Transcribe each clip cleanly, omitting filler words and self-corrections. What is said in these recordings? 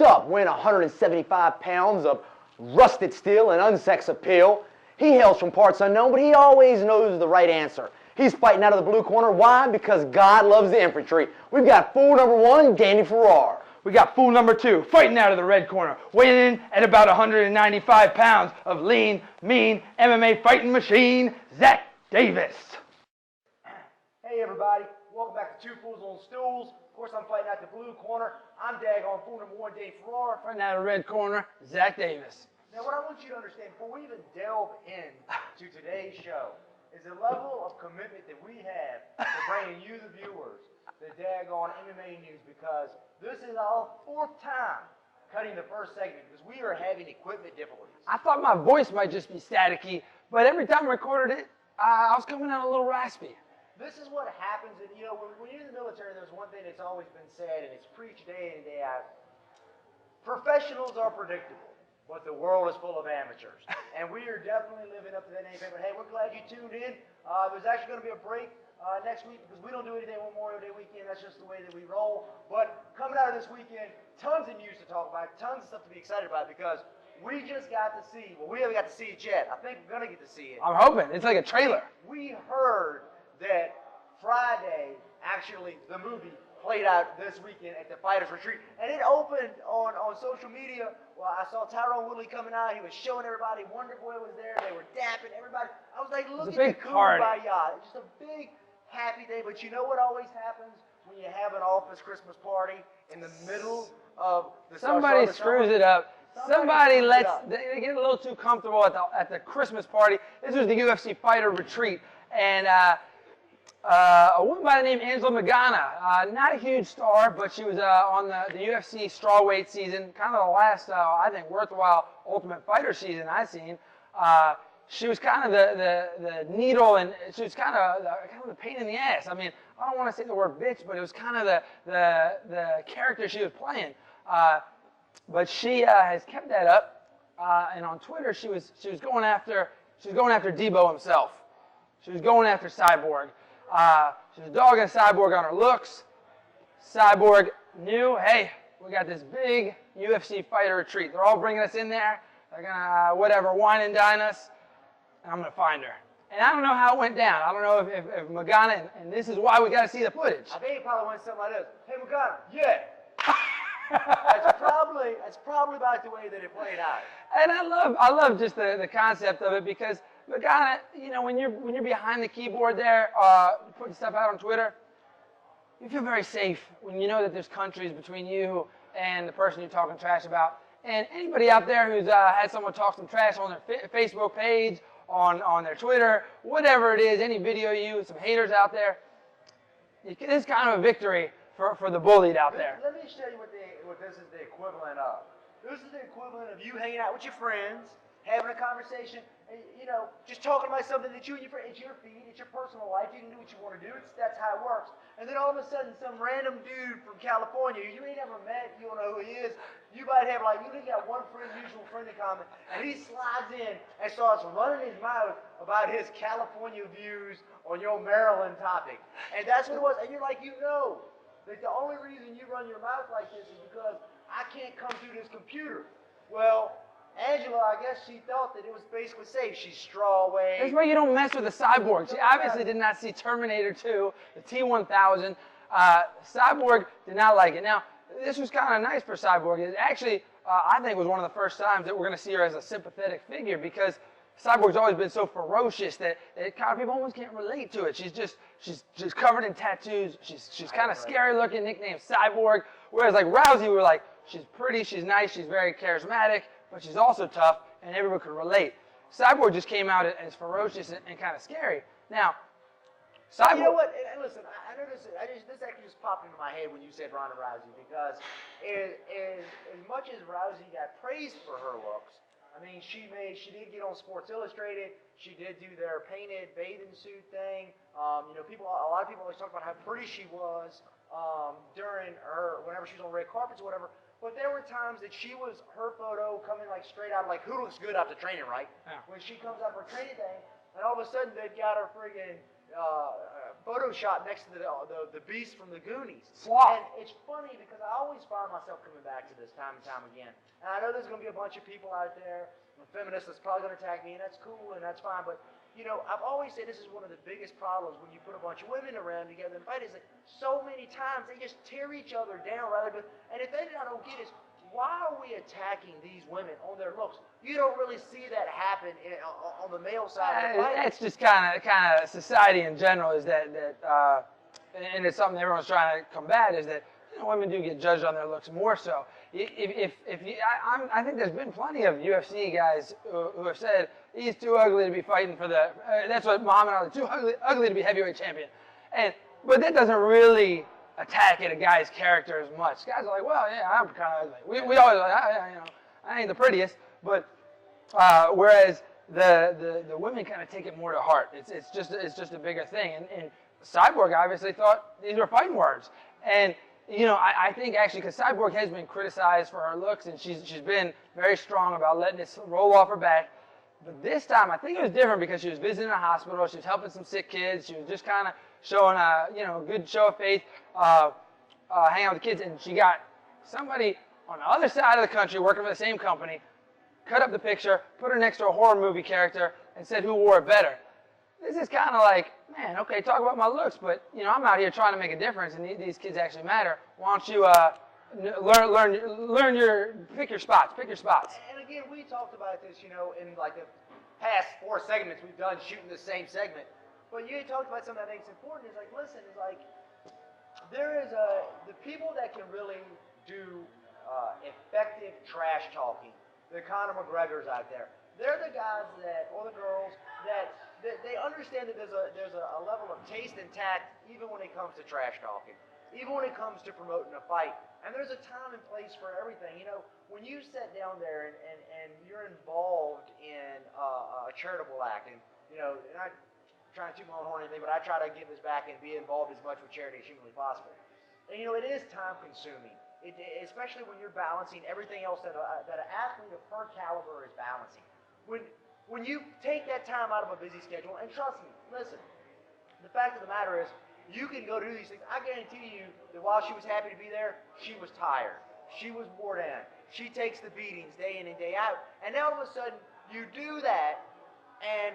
up, weighing 175 pounds of rusted steel and unsex appeal. He hails from parts unknown, but he always knows the right answer. He's fighting out of the blue corner. Why? Because God loves the infantry. We've got fool number 1, Danny Ferrar. We got fool number 2, fighting out of the red corner, weighing in at about 195 pounds of lean, mean MMA fighting machine, Zac Davis. Hey everybody, welcome back to Two Fools on Stools. Of course, I'm fighting out the blue corner. I'm daggone fool number 1, Danny Ferrar. Fighting out of the red corner, Zac Davis. Now, what I want you to understand before we even delve into today's show is the level of commitment that we have to bringing you, the viewers, the daggone MMA news, because this is our 4th time cutting the first segment because we are having equipment difficulties. I thought my voice might just be staticky, but every time I recorded it, I was coming out a little raspy. This is what happens, and you know, when you're in the military, there's one thing that's always been said, and it's preached day in and day out. Professionals are predictable, but the world is full of amateurs. And we are definitely living up to that name. But hey, we're glad you tuned in. There's actually going to be a break next week because we don't do anything on Memorial Day weekend. That's just the way that we roll. But coming out of this weekend, tons of news to talk about, tons of stuff to be excited about because we just got to see, well, we haven't got to see it yet. I think we're going to get to see it. I'm hoping. It's like a trailer. We heard that Friday, actually, the movie played out this weekend at the Fighters Retreat. And it opened on social media. Well, I saw Tyrone Woodley coming out. He was showing everybody. Wonder Boy was there. They were dapping everybody. I was like, look at the kumbaya. It's just a big, happy day. But you know what always happens when you have an office Christmas party in the middle of the Somebody screws it up. Somebody they get a little too comfortable at the Christmas party. This was the UFC Fighter Retreat. And a woman by the name of Angela Magana, not a huge star, but she was on the UFC strawweight season, kind of the last, I think, worthwhile Ultimate Fighter season I've seen. She was kind of the needle, and she was kind of the pain in the ass. I mean, I don't want to say the word bitch, but it was kind of the character she was playing. But she has kept that up, and on Twitter she was going after Deebod himself. She was going after Cyborg. She was dogging Cyborg on her looks. Cyborg knew, hey, we got this big UFC Fighter Retreat. They're all bringing us in there. They're going to, wine and dine us. And I'm going to find her. And I don't know how it went down. I don't know if Magana, and this is why we got to see the footage. I think it probably went something like this. Hey, Magana, yeah. That's probably about the way that it played out. And I love just the concept of it because Magana, you know, when you're behind the keyboard there, putting stuff out on Twitter, you feel very safe when you know that there's countries between you and the person you're talking trash about. And anybody out there who's had someone talk some trash on their Facebook page, on their Twitter, whatever it is, any video you, some haters out there, this is kind of a victory for the bullied out there. Let me show you what this is the equivalent of. This is the equivalent of you hanging out with your friends, having a conversation, and, you know, just talking about something that you and your friends, it's your feed, it's your personal life, you can do what you want to do, that's how it works. And then all of a sudden, some random dude from California, you ain't never met, you don't know who he is, you might have like, you only got one friend, mutual friend in common, and he slides in and starts running his mouth about his California views on your Maryland topic. And that's what it was, and you're like, you know, that the only reason you run your mouth like this is because I can't come through this computer. Well, Angela, I guess she thought that it was basically safe. She's strawweight. That's why you don't mess with the Cyborg. She obviously did not see Terminator 2, the T-1000. Cyborg did not like it. Now, this was kind of nice for Cyborg. It actually, I think, was one of the first times that we're going to see her as a sympathetic figure because Cyborg's always been so ferocious that kind of people almost can't relate to it. She's just covered in tattoos. She's kind of scary looking, nicknamed Cyborg. Whereas like Rousey, we were like, she's pretty, she's nice, she's very charismatic, but she's also tough, and everyone could relate. Cyborg just came out as ferocious and kind of scary. Now, Cyborg. You know what? And listen, I know this actually just popped into my head when you said Ronda Rousey because as much as Rousey got praised for her looks, I mean, she did get on Sports Illustrated. She did do their painted bathing suit thing. You know, a lot of people always talk about how pretty she was whenever she was on red carpets or whatever. But there were times that her photo coming like straight out, like who looks good after training, right? Yeah. When she comes out for a training thing, and all of a sudden they've got her friggin' Photoshop next to the beast from the Goonies. Sloth. And it's funny because I always find myself coming back to this time and time again. And I know there's going to be a bunch of people out there, feminists that's probably going to attack me, and that's cool and that's fine. But I've always said this is one of the biggest problems when you put a bunch of women around together and fight. Is like so many times they just tear each other down rather than. And if they don't get is why are we attacking these women on their looks? You don't really see that happen on the male side of the fight. It's just kind of society in general is that and it's something everyone's trying to combat is that women do get judged on their looks more so. I think there's been plenty of UFC guys who have said he's too ugly to be fighting for the. That's what Muhammad Ali, too ugly to be heavyweight champion, but that doesn't really attack at a guy's character as much. Guys are like, well, yeah, I'm kind of ugly. We always like, I ain't the prettiest, but whereas the women kind of take it more to heart. It's just a bigger thing. And Cyborg obviously thought these were fighting words. And I think actually because Cyborg has been criticized for her looks, and she's been very strong about letting it roll off her back. But this time, I think it was different because she was visiting a hospital. She was helping some sick kids. She was just kind of showing a good show of faith, hanging out with the kids, and she got somebody on the other side of the country working for the same company, cut up the picture, put her next to a horror movie character, and said who wore it better. This is kind of like, man, okay, talk about my looks, but I'm out here trying to make a difference, and these kids actually matter. Why don't you pick your spots. And again, we talked about this, in like the past 4 segments we've done shooting the same segment. But you talked about something I think is important. Is like, listen, is like there is the people that can really do effective trash talking. The Conor McGregors out there. They're the guys or the girls that they understand that there's a level of taste and tact even when it comes to trash talking, even when it comes to promoting a fight. And there's a time and place for everything. When you sit down there and you're involved in a charitable act, and and I trying to toot my own horn or anything, but I try to give this back and be involved as much with charity as humanly possible. And it is time consuming, especially when you're balancing everything else that an athlete of her caliber is balancing. When you take that time out of a busy schedule, and trust me, listen, the fact of the matter is, you can go do these things. I guarantee you that while she was happy to be there, she was tired. She was wore down. She takes the beatings day in and day out. And now all of a sudden, you do that, and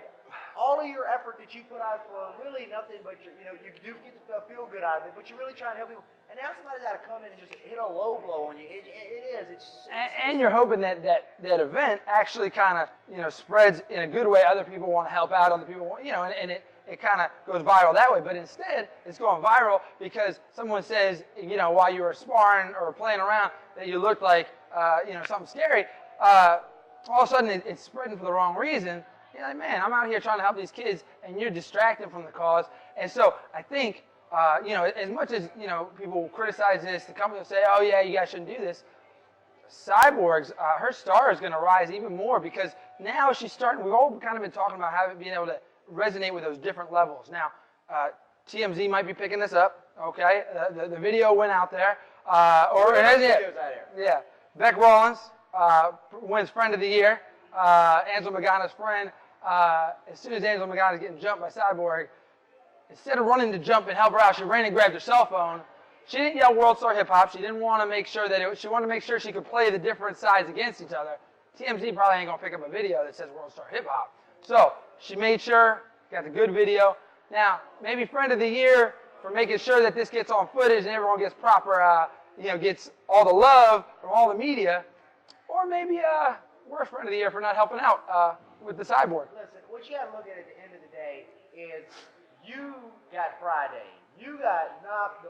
all of your effort that you put out for really nothing but you do get to feel good out of it, but you're really trying to help people. And now somebody's got to come in and just hit a low blow on you. It is. And you're hoping that event actually kind of spreads in a good way. Other people want to help out. Other people want and it kind of goes viral that way. But instead, it's going viral because someone says while you were sparring or playing around that you looked like something scary. All of a sudden, it's spreading for the wrong reason. You're like, man, I'm out here trying to help these kids, and you're distracted from the cause. And so I think, as much as, people criticize this, the company will say, oh, yeah, you guys shouldn't do this. Cyborg's, her star is going to rise even more because now she's starting, we've all kind of been talking about being able to resonate with those different levels. Now, TMZ might be picking this up, okay? The video went out there. Yeah. Bec Rawlings wins Friend of the Year. Angela Magana's friend, as soon as Angela Magana's getting jumped by Cyborg, instead of running to jump and help her out, she ran and grabbed her cell phone. She didn't yell World Star Hip Hop. She didn't want to make sure she wanted to make sure she could play the different sides against each other. TMZ probably ain't going to pick up a video that says World Star Hip Hop. So she made sure, got the good video. Now, maybe Friend of the Year for making sure that this gets on footage and everyone gets proper, gets all the love from all the media. Or maybe, worst Friend of the Year for not helping out with the Cyborg. Listen, what you got to look at the end of the day is you got Friday. You got knocked.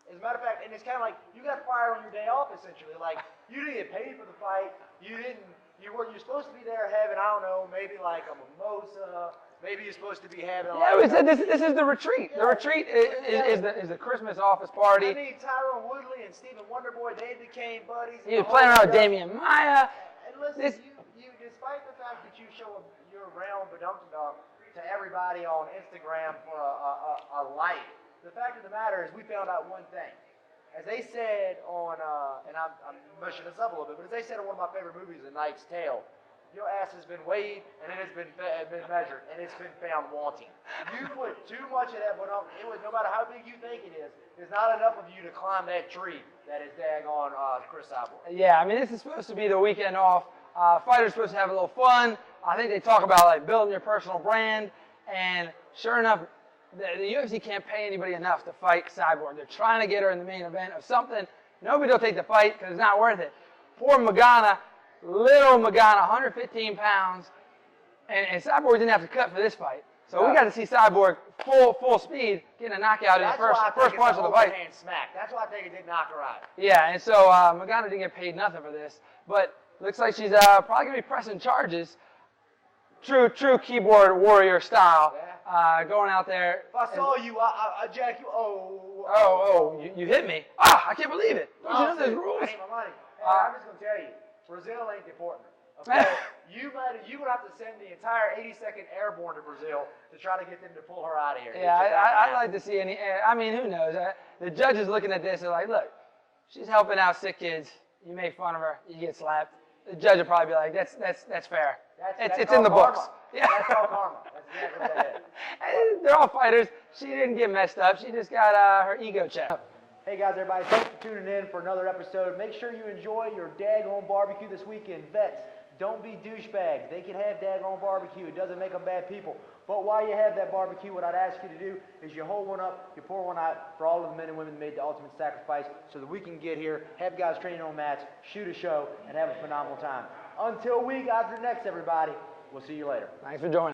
As a matter of fact, and it's kind of like you got fired on your day off, essentially. Like, you didn't get paid for the fight. You're supposed to be there having, I don't know, maybe like a mimosa. Maybe you're supposed to be having Yeah, we said this is the retreat. The retreat is the Christmas office party. I mean, Tyrone Woodley and Stephen Wonderboy, they became buddies. He was playing around with Damian Maya. And listen, you despite the fact that you show your round badum-dum to everybody on Instagram for a like, the fact of the matter is we found out one thing. As they said on, and I'm mushing this up a little bit, but as they said on one of my favorite movies, A Knight's Tale, your ass has been weighed and it has been measured and it's been found wanting. You put too much of that, but no matter how big you think it is, there's not enough of you to climb that tree that is daggone Chris Cyborg. Yeah, I mean, this is supposed to be the weekend off. Fighters supposed to have a little fun. I think they talk about like building your personal brand, and sure enough, the UFC can't pay anybody enough to fight Cyborg. They're trying to get her in the main event of something. Nobody will take the fight because it's not worth it. Poor Magana, little Magana, 115 pounds, and Cyborg didn't have to cut for this fight. So we got to see Cyborg full speed getting a knockout in the first punch of the fight. Smack. That's why I think it did knock her out. Yeah, and so Magana didn't get paid nothing for this, but looks like she's probably gonna be pressing charges. True keyboard warrior style. Yeah. Going out there. If I saw you, I'd jack you. You hit me. I can't believe it. Don't you know there's rules? I need my money. Hey, I'm just gonna tell you, Brazil ain't deporting her. Okay? you would have to send the entire 82nd Airborne to Brazil to try to get them to pull her out of here. Yeah, I'd like to see any. I mean, who knows? The judges looking at this are like, look, she's helping out sick kids. You make fun of her, you get slapped. The judge will probably be like, that's fair. It's in the books. Yeah. That's all karma. That's exactly what that is. They're all fighters. She didn't get messed up. She just got her ego checked. Hey guys, everybody, thanks for tuning in for another episode. Make sure you enjoy your daggone barbecue this weekend. Vets, don't be douchebags. They can have daggone barbecue. It doesn't make them bad people. But while you have that barbecue, what I'd ask you to do is you hold one up, you pour one out for all of the men and women that made the ultimate sacrifice so that we can get here, have guys training on mats, shoot a show, and have a phenomenal time. Until we got your next, everybody, we'll see you later. Thanks for joining.